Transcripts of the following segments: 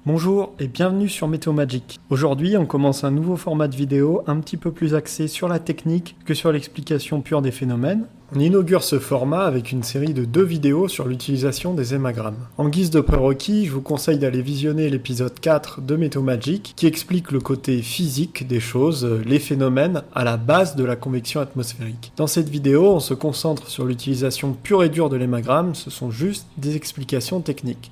Bonjour et bienvenue sur Météo Magic. Aujourd'hui, on commence un nouveau format de vidéo un petit peu plus axé sur la technique que sur l'explication pure des phénomènes. On inaugure ce format avec une série de 2 vidéos sur l'utilisation des hémagrammes. En guise de prérequis, je vous conseille d'aller visionner l'épisode 4 de Météo Magic qui explique le côté physique des choses, les phénomènes à la base de la convection atmosphérique. Dans cette vidéo, on se concentre sur l'utilisation pure et dure de l'hémagramme, ce sont juste des explications techniques.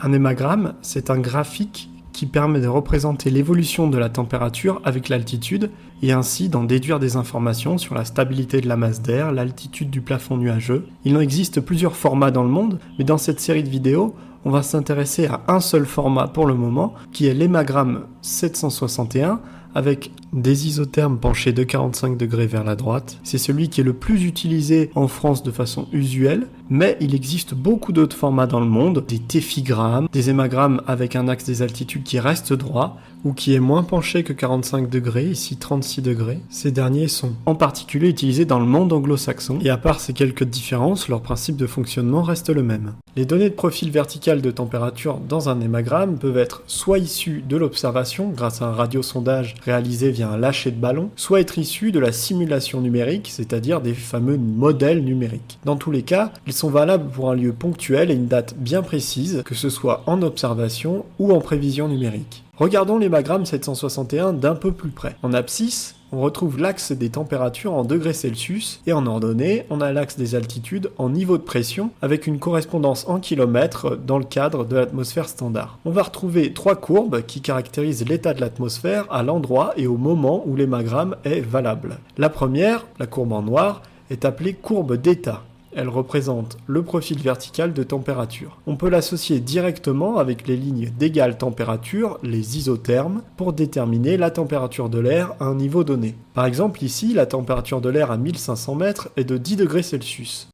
Un hémagramme, c'est un graphique qui permet de représenter l'évolution de la température avec l'altitude et ainsi d'en déduire des informations sur la stabilité de la masse d'air, l'altitude du plafond nuageux. Il en existe plusieurs formats dans le monde, mais dans cette série de vidéos, on va s'intéresser à un seul format pour le moment, qui est l'hémagramme 761, avec des isothermes penchés de 45 degrés vers la droite. C'est celui qui est le plus utilisé en France de façon usuelle, mais il existe beaucoup d'autres formats dans le monde, des téphigrammes, des hémagrammes avec un axe des altitudes qui reste droit, ou qui est moins penché que 45 degrés, ici 36 degrés. Ces derniers sont en particulier utilisés dans le monde anglo-saxon, et à part ces quelques différences, leur principe de fonctionnement reste le même. Les données de profil vertical de température dans un hémagramme peuvent être soit issues de l'observation, grâce à un radiosondage réalisé via un lâcher de ballon, soit être issues de la simulation numérique, c'est-à-dire des fameux modèles numériques. Dans tous les cas, ils sont valables pour un lieu ponctuel et une date bien précise, que ce soit en observation ou en prévision numérique. Regardons l'hémagramme 761 d'un peu plus près. En abscisse, on retrouve l'axe des températures en degrés Celsius et en ordonnée, on a l'axe des altitudes en niveau de pression avec une correspondance en kilomètres dans le cadre de l'atmosphère standard. On va retrouver 3 courbes qui caractérisent l'état de l'atmosphère à l'endroit et au moment où l'hémagramme est valable. La première, la courbe en noir, est appelée courbe d'état. Elle représente le profil vertical de température. On peut l'associer directement avec les lignes d'égale température, les isothermes, pour déterminer la température de l'air à un niveau donné. Par exemple ici, la température de l'air à 1500 mètres est de 10 degrés Celsius.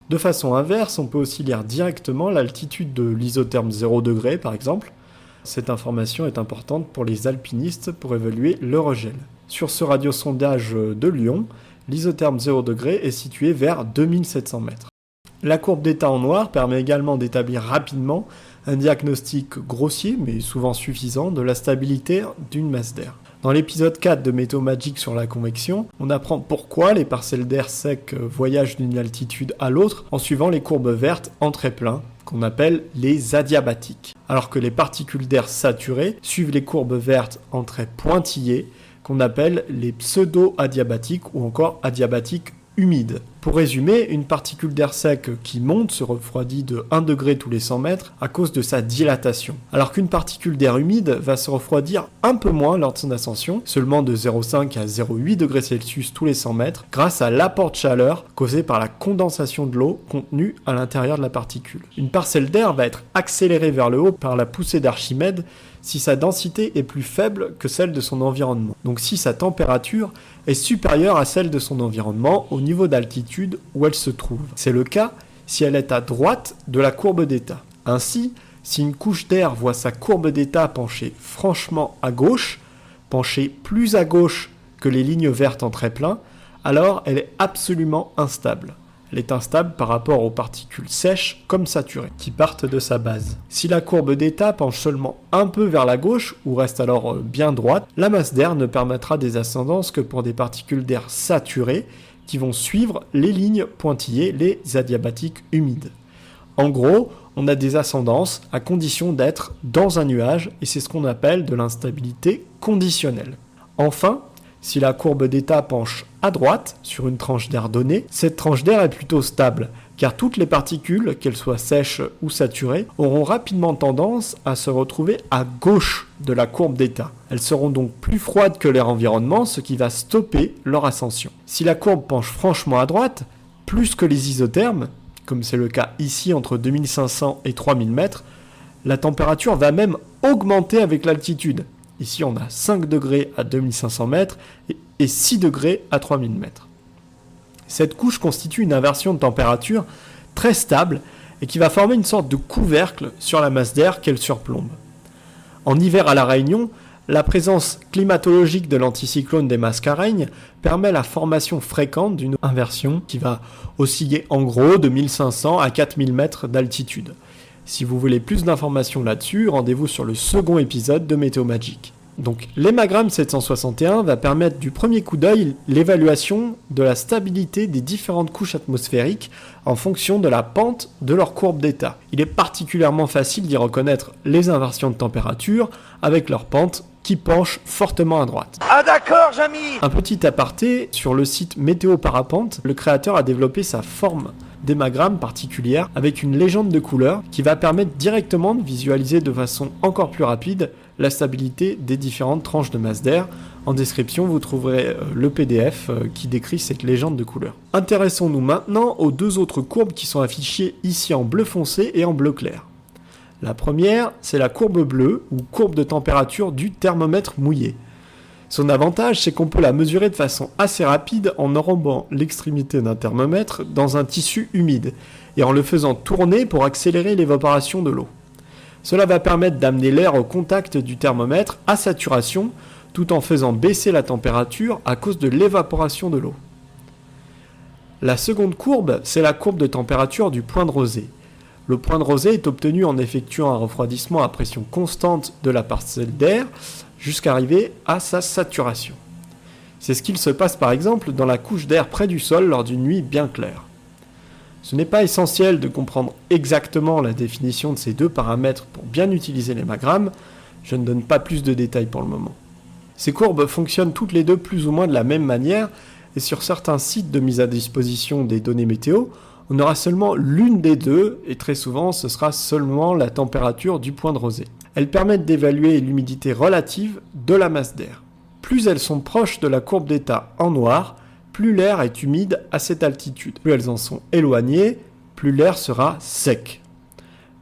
De façon inverse, on peut aussi lire directement l'altitude de l'isotherme 0 degré par exemple. Cette information est importante pour les alpinistes pour évaluer leur gel. Sur ce radiosondage de Lyon, l'isotherme 0 degré est situé vers 2700 mètres. La courbe d'état en noir permet également d'établir rapidement un diagnostic grossier, mais souvent suffisant, de la stabilité d'une masse d'air. Dans l'épisode 4 de Météo Magic sur la convection, on apprend pourquoi les parcelles d'air sec voyagent d'une altitude à l'autre en suivant les courbes vertes en trait plein, qu'on appelle les adiabatiques, alors que les particules d'air saturées suivent les courbes vertes en trait pointillés, qu'on appelle les pseudo-adiabatiques ou encore adiabatiques humides. Pour résumer, une particule d'air sec qui monte se refroidit de 1 degré tous les 100 mètres à cause de sa dilatation, alors qu'une particule d'air humide va se refroidir un peu moins lors de son ascension, seulement de 0,5 à 0,8 degrés Celsius tous les 100 mètres, grâce à l'apport de chaleur causé par la condensation de l'eau contenue à l'intérieur de la particule. Une parcelle d'air va être accélérée vers le haut par la poussée d'Archimède si sa densité est plus faible que celle de son environnement. Donc si sa température est supérieure à celle de son environnement au niveau d'altitude où elle se trouve. C'est le cas si elle est à droite de la courbe d'état. Ainsi, si une couche d'air voit sa courbe d'état pencher franchement à gauche, pencher plus à gauche que les lignes vertes en trait plein, alors elle est absolument instable. Elle est instable par rapport aux particules sèches comme saturées, qui partent de sa base. Si la courbe d'état penche seulement un peu vers la gauche, ou reste alors bien droite, la masse d'air ne permettra des ascendances que pour des particules d'air saturées, qui vont suivre les lignes pointillées, les adiabatiques humides. En gros, on a des ascendances à condition d'être dans un nuage, et c'est ce qu'on appelle de l'instabilité conditionnelle. Enfin, si la courbe d'état penche à droite, sur une tranche d'air donnée, cette tranche d'air est plutôt stable, car toutes les particules, qu'elles soient sèches ou saturées, auront rapidement tendance à se retrouver à gauche de la courbe d'état. Elles seront donc plus froides que leur environnement, ce qui va stopper leur ascension. Si la courbe penche franchement à droite, plus que les isothermes, comme c'est le cas ici entre 2500 et 3000 mètres, la température va même augmenter avec l'altitude. Ici, on a 5 degrés à 2500 mètres et 6 degrés à 3000 mètres. Cette couche constitue une inversion de température très stable et qui va former une sorte de couvercle sur la masse d'air qu'elle surplombe. En hiver à La Réunion, La présence climatologique de l'anticyclone des Mascareignes permet la formation fréquente d'une inversion qui va osciller en gros de 1500 à 4000 mètres d'altitude. Si vous voulez plus d'informations là-dessus, rendez-vous sur le second épisode de Météo Magique. Donc l'hémagramme 761 va permettre du premier coup d'œil l'évaluation de la stabilité des différentes couches atmosphériques en fonction de la pente de leur courbe d'état. Il est particulièrement facile d'y reconnaître les inversions de température avec leur pente qui penche fortement à droite. Ah d'accord, Jamy! Un petit aparté, sur le site Météo Parapente, le créateur a développé sa forme d'hémagramme particulière avec une légende de couleur qui va permettre directement de visualiser de façon encore plus rapide la stabilité des différentes tranches de masse d'air. En description, vous trouverez le PDF qui décrit cette légende de couleur. Intéressons-nous maintenant aux deux autres courbes qui sont affichées ici en bleu foncé et en bleu clair. La première, c'est la courbe bleue, ou courbe de température du thermomètre mouillé. Son avantage, c'est qu'on peut la mesurer de façon assez rapide en enrobant l'extrémité d'un thermomètre dans un tissu humide et en le faisant tourner pour accélérer l'évaporation de l'eau. Cela va permettre d'amener l'air au contact du thermomètre à saturation tout en faisant baisser la température à cause de l'évaporation de l'eau. La seconde courbe, c'est la courbe de température du point de rosée. Le point de rosée est obtenu en effectuant un refroidissement à pression constante de la parcelle d'air jusqu'à arriver à sa saturation. C'est ce qu'il se passe par exemple dans la couche d'air près du sol lors d'une nuit bien claire. Ce n'est pas essentiel de comprendre exactement la définition de ces deux paramètres pour bien utiliser l'hémagramme, je ne donne pas plus de détails pour le moment. Ces courbes fonctionnent toutes les deux plus ou moins de la même manière et sur certains sites de mise à disposition des données météo, on aura seulement l'une des deux et très souvent ce sera seulement la température du point de rosée. Elles permettent d'évaluer l'humidité relative de la masse d'air. Plus elles sont proches de la courbe d'état en noir, plus l'air est humide à cette altitude. Plus elles en sont éloignées, plus l'air sera sec.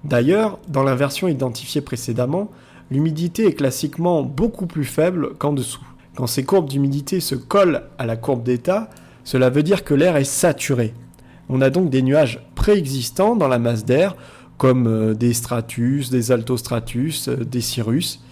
D'ailleurs, dans la version identifiée précédemment, l'humidité est classiquement beaucoup plus faible qu'en dessous. Quand ces courbes d'humidité se collent à la courbe d'état, cela veut dire que l'air est saturé. On a donc des nuages préexistants dans la masse d'air, comme des stratus, des altostratus, des cirrus.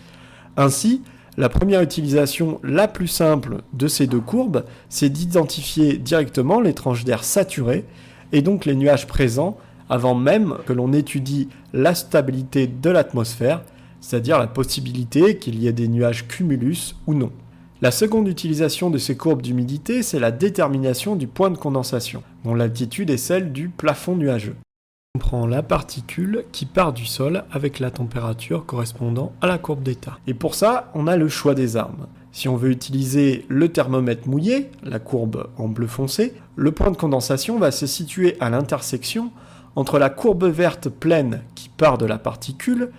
Ainsi, la première utilisation la plus simple de ces deux courbes, c'est d'identifier directement les tranches d'air saturées et donc les nuages présents avant même que l'on étudie la stabilité de l'atmosphère, c'est-à-dire la possibilité qu'il y ait des nuages cumulus ou non. La seconde utilisation de ces courbes d'humidité, c'est la détermination du point de condensation, dont l'altitude est celle du plafond nuageux. On prend la particule qui part du sol avec la température correspondant à la courbe d'état. Et pour ça, on a le choix des armes. Si on veut utiliser le thermomètre mouillé, la courbe en bleu foncé, le point de condensation va se situer à l'intersection entre la courbe verte pleine qui part de la particule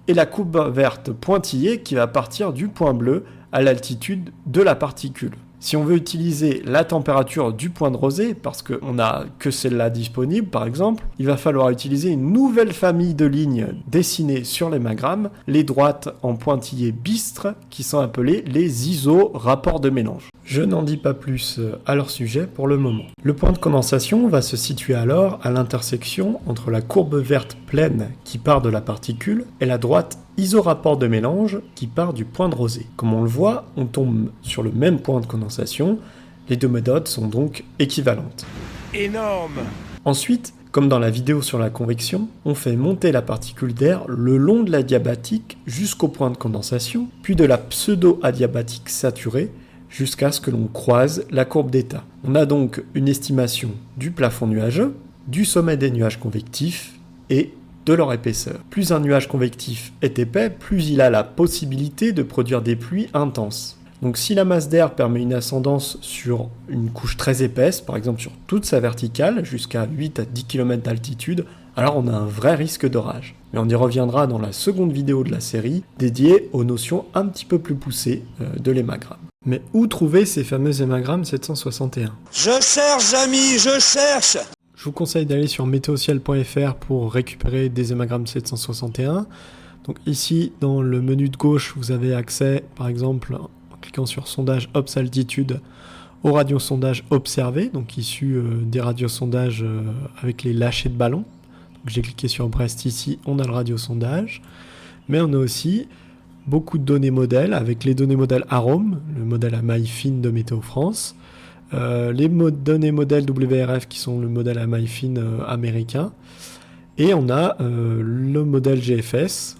et la courbe verte pointillée qui va partir du point bleu à l'altitude de la particule. Si on veut utiliser la température du point de rosée, parce qu'on n'a que celle-là disponible par exemple, il va falloir utiliser une nouvelle famille de lignes dessinées sur l'hémagramme, les droites en pointillés bistres, qui sont appelées les iso-rapports de mélange. Je n'en dis pas plus à leur sujet pour le moment. Le point de condensation va se situer alors à l'intersection entre la courbe verte pleine qui part de la particule et la droite iso-rapport de mélange qui part du point de rosée. Comme on le voit, on tombe sur le même point de condensation, les deux méthodes sont donc équivalentes. Énorme! Ensuite, comme dans la vidéo sur la convection, on fait monter la particule d'air le long de l'adiabatique jusqu'au point de condensation, puis de la pseudo-adiabatique saturée jusqu'à ce que l'on croise la courbe d'état. On a donc une estimation du plafond nuageux, du sommet des nuages convectifs et de leur épaisseur. Plus un nuage convectif est épais, plus il a la possibilité de produire des pluies intenses. Donc si la masse d'air permet une ascendance sur une couche très épaisse, par exemple sur toute sa verticale, jusqu'à 8 à 10 km d'altitude, alors on a un vrai risque d'orage. Mais on y reviendra dans la seconde vidéo de la série, dédiée aux notions un petit peu plus poussées de l'hémagramme. Mais où trouver ces fameux hémagrammes 761 ? Je cherche, Jamy, je cherche! Je vous conseille d'aller sur météociel.fr pour récupérer des hémagrammes 761. Donc ici, dans le menu de gauche, vous avez accès, par exemple, en cliquant sur sondage Ops Altitude, au radiosondage observé, donc issu des radiosondages avec les lâchers de ballons. Donc j'ai cliqué sur Brest ici, on a le radiosondage. Mais on a aussi beaucoup de données modèles avec les données modèles AROM, le modèle à maille fine de Météo France, les données modèles WRF qui sont le modèle à maille fine américain, et on a le modèle GFS.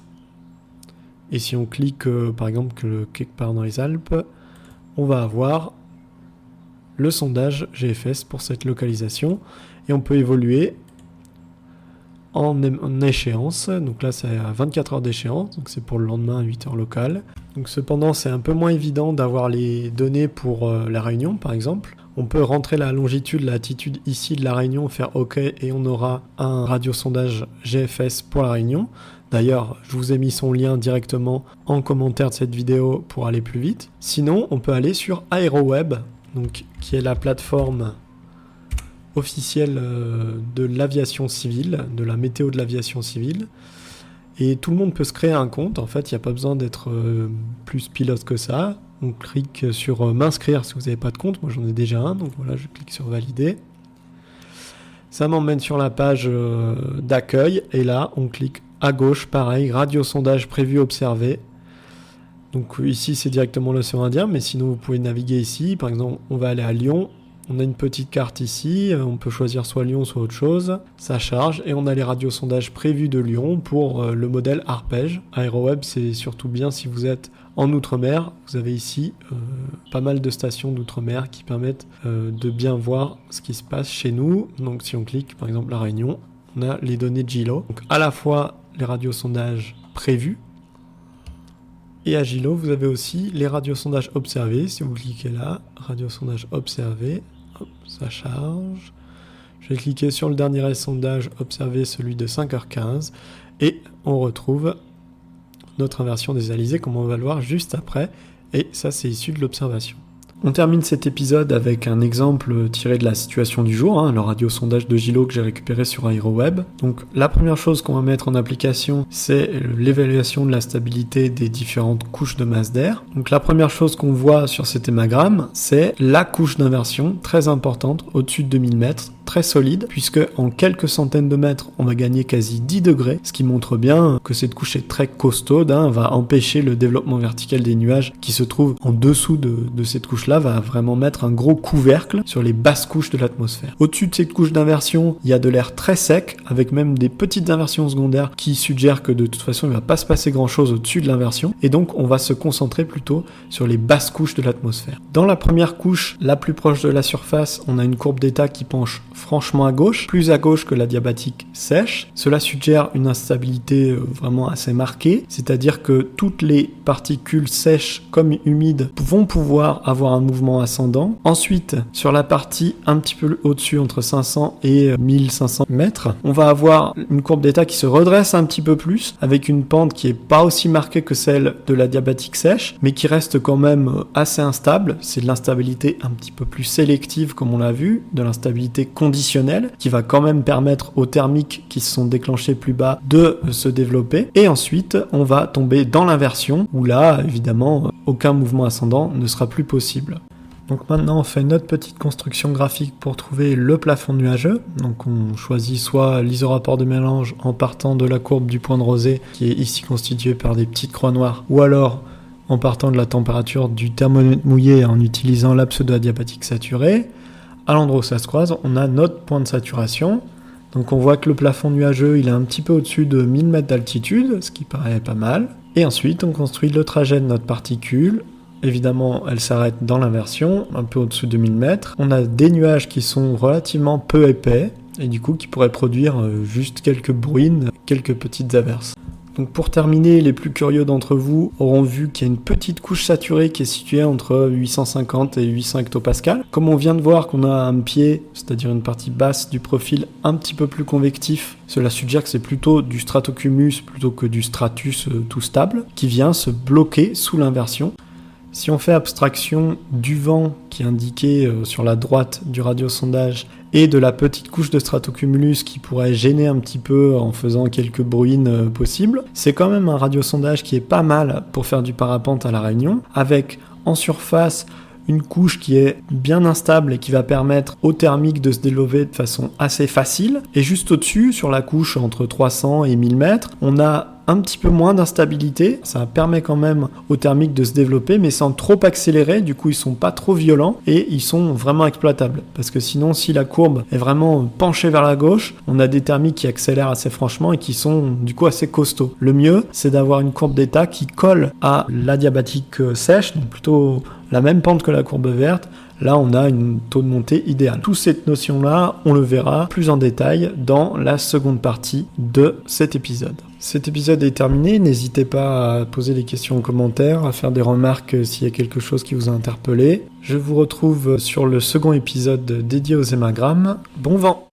Et si on clique par exemple quelque part dans les Alpes, on va avoir le sondage GFS pour cette localisation, et on peut évoluer en échéance. Donc là c'est à 24 heures d'échéance, donc c'est pour le lendemain à 8 heures locales. Donc cependant c'est un peu moins évident d'avoir les données pour la Réunion par exemple. On peut rentrer la longitude, la latitude ici de la Réunion, faire OK, et on aura un radiosondage GFS pour la Réunion. D'ailleurs, je vous ai mis son lien directement en commentaire de cette vidéo pour aller plus vite. Sinon, on peut aller sur AeroWeb, donc, qui est la plateforme officielle de l'aviation civile, de la météo de l'aviation civile. Et tout le monde peut se créer un compte. En fait, il n'y a pas besoin d'être plus pilote que ça. On clique sur m'inscrire si vous n'avez pas de compte. Moi, j'en ai déjà un, donc voilà, je clique sur valider. Ça m'emmène sur la page d'accueil, et là, on clique à gauche, pareil, radiosondage prévu observé. Donc ici, c'est directement l'océan Indien, mais sinon, vous pouvez naviguer ici. Par exemple, on va aller à Lyon. On a une petite carte ici, on peut choisir soit Lyon, soit autre chose. Ça charge, et on a les radiosondages prévus de Lyon pour le modèle Arpège. AeroWeb, c'est surtout bien si vous êtes en Outre-mer. Vous avez ici pas mal de stations d'Outre-mer qui permettent de bien voir ce qui se passe chez nous. Donc si on clique, par exemple, la Réunion, on a les données de GILO. Donc à la fois les radiosondages prévus, et à GILO, vous avez aussi les radiosondages observés. Si vous cliquez là, radiosondage observé, hop, ça charge. Je vais cliquer sur le dernier sondage observé, celui de 5h15, et on retrouve notre inversion des alizés, comme on va le voir juste après, et ça c'est issu de l'observation. On termine cet épisode avec un exemple tiré de la situation du jour, le radiosondage de GILO que j'ai récupéré sur AeroWeb. Donc la première chose qu'on va mettre en application, c'est l'évaluation de la stabilité des différentes couches de masse d'air. Donc la première chose qu'on voit sur cet hémagramme, c'est la couche d'inversion, très importante, au-dessus de 2000 mètres, très solide, puisque en quelques centaines de mètres, on va gagner quasi 10 degrés, ce qui montre bien que cette couche est très costaude, va empêcher le développement vertical des nuages qui se trouvent en dessous de cette couche-là, va vraiment mettre un gros couvercle sur les basses couches de l'atmosphère. Au-dessus de cette couche d'inversion, il y a de l'air très sec, avec même des petites inversions secondaires qui suggèrent que de toute façon, il ne va pas se passer grand-chose au-dessus de l'inversion, et donc on va se concentrer plutôt sur les basses couches de l'atmosphère. Dans la première couche, la plus proche de la surface, on a une courbe d'état qui penche franchement à gauche, plus à gauche que la diabatique sèche. Cela suggère une instabilité vraiment assez marquée, c'est-à-dire que toutes les particules sèches comme humides vont pouvoir avoir un mouvement ascendant. Ensuite, sur la partie un petit peu au-dessus, entre 500 et 1500 mètres, on va avoir une courbe d'état qui se redresse un petit peu plus, avec une pente qui est pas aussi marquée que celle de la diabatique sèche, mais qui reste quand même assez instable. C'est de l'instabilité un petit peu plus sélective, comme on l'a vu, de l'instabilité conditionnelle, qui va quand même permettre aux thermiques qui se sont déclenchés plus bas de se développer. Et ensuite, on va tomber dans l'inversion, où là, évidemment, aucun mouvement ascendant ne sera plus possible. Donc maintenant, on fait notre petite construction graphique pour trouver le plafond nuageux. Donc on choisit soit l'isorapport de mélange en partant de la courbe du point de rosée, qui est ici constituée par des petites croix noires, ou alors en partant de la température du thermomètre mouillé en utilisant la pseudo-adiabatique saturée. À l'endroit où ça se croise, on a notre point de saturation. Donc on voit que le plafond nuageux, il est un petit peu au-dessus de 1000 mètres d'altitude, ce qui paraît pas mal. Et ensuite, on construit le trajet de notre particule. Évidemment, elle s'arrête dans l'inversion, un peu au-dessus de 1000 mètres. On a des nuages qui sont relativement peu épais, et du coup qui pourraient produire juste quelques bruines, quelques petites averses. Donc pour terminer, les plus curieux d'entre vous auront vu qu'il y a une petite couche saturée qui est située entre 850 et 800 hectopascales. Comme on vient de voir qu'on a un pied, c'est-à-dire une partie basse du profil un petit peu plus convectif, cela suggère que c'est plutôt du stratocumulus plutôt que du stratus tout stable, qui vient se bloquer sous l'inversion. Si on fait abstraction du vent qui est indiqué sur la droite du radiosondage et de la petite couche de stratocumulus qui pourrait gêner un petit peu en faisant quelques bruines possibles, c'est quand même un radiosondage qui est pas mal pour faire du parapente à la Réunion, avec en surface une couche qui est bien instable et qui va permettre aux thermiques de se développer de façon assez facile. Et juste au-dessus, sur la couche entre 300 et 1000 mètres, on a un petit peu moins d'instabilité. Ça permet quand même aux thermiques de se développer, mais sans trop accélérer. Du coup, ils sont pas trop violents et ils sont vraiment exploitables. Parce que sinon, si la courbe est vraiment penchée vers la gauche, on a des thermiques qui accélèrent assez franchement et qui sont du coup assez costauds. Le mieux, c'est d'avoir une courbe d'état qui colle à l'adiabatique sèche, donc plutôt la même pente que la courbe verte. Là, on a un taux de montée idéal. Toute cette notion-là, on le verra plus en détail dans la seconde partie de cet épisode. Cet épisode est terminé. N'hésitez pas à poser des questions en commentaire, à faire des remarques s'il y a quelque chose qui vous a interpellé. Je vous retrouve sur le second épisode dédié aux hémagrammes. Bon vent!